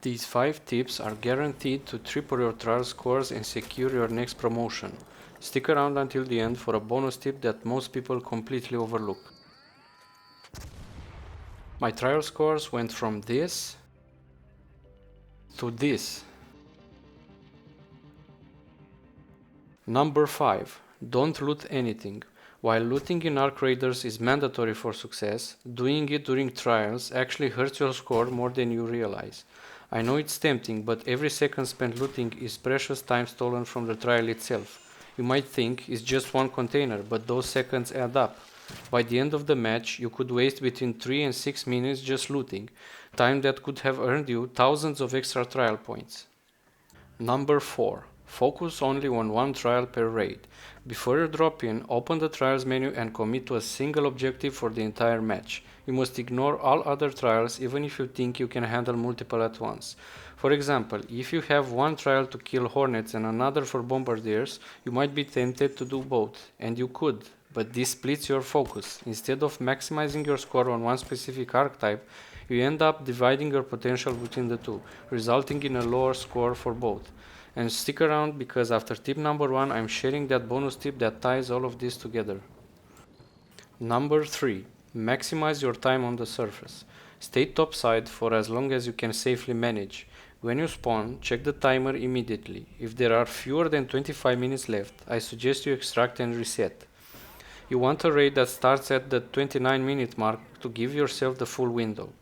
These 5 tips are guaranteed to triple your trial scores and secure your next promotion. Stick around until the end for a bonus tip that most people completely overlook. My trial scores went from this to this. Number 5. Don't loot anything. While looting in Arc Raiders is mandatory for success, doing it during trials actually hurts your score more than you realize. I know it's tempting, but every second spent looting is precious time stolen from the trial itself. You might think it's just one container, but those seconds add up. By the end of the match, you could waste between 3 and 6 minutes just looting, time that could have earned you thousands of extra trial points. Number 4. Focus only on one trial per raid. Before you drop in, open the trials menu and commit to a single objective for the entire match. You must ignore all other trials even if you think you can handle multiple at once. For example, if you have one trial to kill hornets and another for bombardiers, you might be tempted to do both, and you could, but this splits your focus. Instead of maximizing your score on one specific archetype, you end up dividing your potential between the two, resulting in a lower score for both. And stick around because after tip number 1 I'm sharing that bonus tip that ties all of this together. Number 3. Maximize your time on the surface. Stay topside for as long as you can safely manage. When you spawn, check the timer immediately. If there are fewer than 25 minutes left, I suggest you extract and reset. You want a raid that starts at the 29-minute mark to give yourself the full window.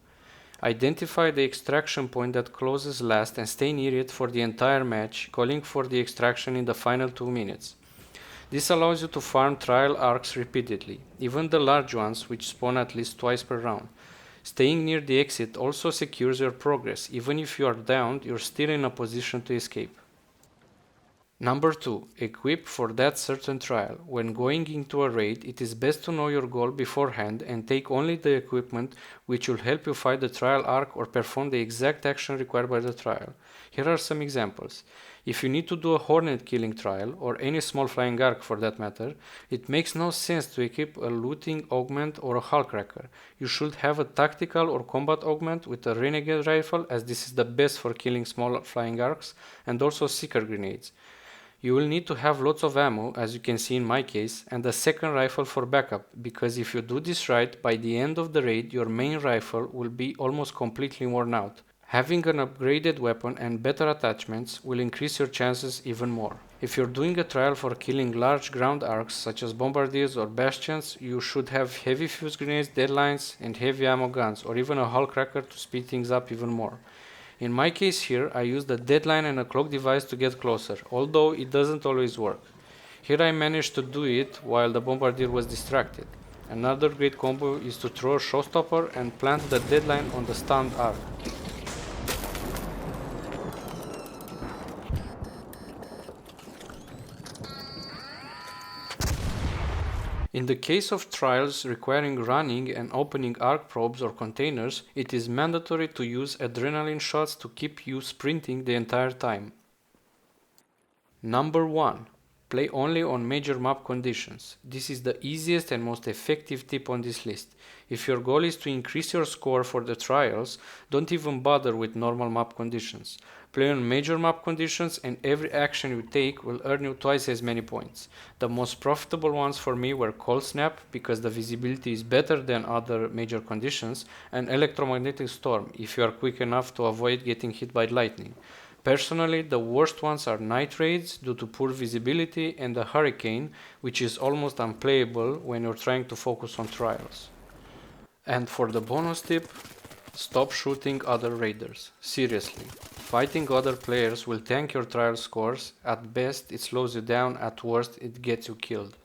Identify the extraction point that closes last and stay near it for the entire match, calling for the extraction in the final 2 minutes. This allows you to farm trial arcs repeatedly, even the large ones which spawn at least twice per round. Staying near the exit also secures your progress. Even if you are downed, you're still in a position to escape. Number 2. Equip for that certain trial. When going into a raid, it is best to know your goal beforehand and take only the equipment which will help you fight the trial arc or perform the exact action required by the trial. Here are some examples. If you need to do a hornet killing trial, or any small flying arc for that matter, it makes no sense to equip a looting augment or a hull cracker. You should have a tactical or combat augment with a renegade rifle, as this is the best for killing small flying arcs, and also seeker grenades. You will need to have lots of ammo, as you can see in my case, and a second rifle for backup, because if you do this right, by the end of the raid your main rifle will be almost completely worn out. Having an upgraded weapon and better attachments will increase your chances even more. If you're doing a trial for killing large ground arcs such as bombardiers or bastions, you should have heavy fuse grenades, deadlines, and heavy ammo guns, or even a hull cracker to speed things up even more. In my case here, I used a deadline and a cloak device to get closer, although it doesn't always work. Here I managed to do it while the bombardier was distracted. Another great combo is to throw a showstopper and plant the deadline on the stunned arc. In the case of trials requiring running and opening arc probes or containers, it is mandatory to use adrenaline shots to keep you sprinting the entire time. Number 1. Play only on major map conditions. This is the easiest and most effective tip on this list. If your goal is to increase your score for the trials, don't even bother with normal map conditions. Play on major map conditions and every action you take will earn you twice as many points. The most profitable ones for me were Cold Snap, because the visibility is better than other major conditions, and Electromagnetic Storm, if you are quick enough to avoid getting hit by lightning. Personally, the worst ones are Night Raids due to poor visibility, and the Hurricane, which is almost unplayable when you're trying to focus on trials. And for the bonus tip, stop shooting other raiders. Seriously, fighting other players will tank your trial scores. At best it slows you down, at worst it gets you killed.